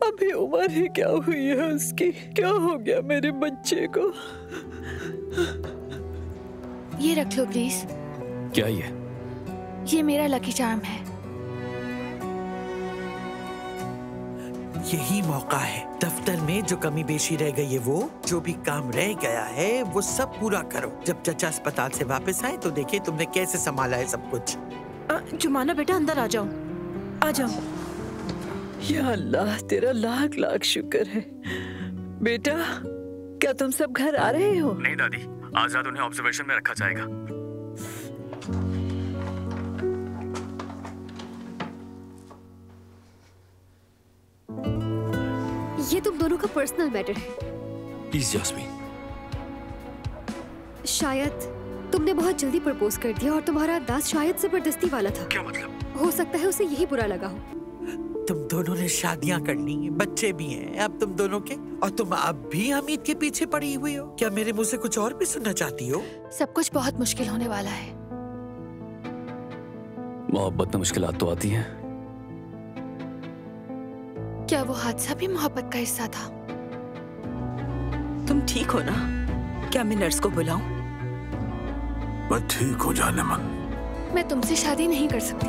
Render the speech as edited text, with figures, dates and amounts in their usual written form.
अभी उम्र ही क्या हुई है उसकी? क्या हो गया मेरे बच्चे को? ये रख लो प्लीज। क्या ये मेरा लकी चार्म है। यही मौका है, दफ्तर में जो कमी बेशी रह गई है, वो जो भी काम रह गया है वो सब पूरा करो। जब चचा अस्पताल से वापस आए तो देखिए तुमने कैसे संभाला है सब कुछ। जुमाना बेटा अंदर आ जाओ, आ जाओ। या अल्लाह, तेरा लाख लाख शुक्र है। बेटा, क्या तुम सब घर आ रहे हो? नहीं दादी, आजाद उन्हें ऑब्जर्वेशन में रखा जाएगा। ये तुम दोनों का पर्सनल मैटर है। Please Jasmine. शायद तुमने बहुत जल्दी प्रपोज कर दिया और तुम्हारा अंदाज शायद जबरदस्ती वाला था। क्या मतलब? हो सकता है उसे यही बुरा लगा हो। तुम दोनों ने शादियां कर ली, बच्चे भी हैं अब तुम दोनों के, और तुम अब भी हमीद के पीछे पड़ी हुई हो। क्या मेरे मुंह से कुछ और भी सुनना चाहती हो? सब कुछ बहुत मुश्किल होने वाला है। मोहब्बत में मुश्किलात तो आती हैं। क्या वो हादसा भी मोहब्बत का हिस्सा था? तुम ठीक हो ना? क्या मैं नर्स को बुलाऊं? बस ठीक हो जाने मन। मैं तुमसे शादी नहीं कर सकती।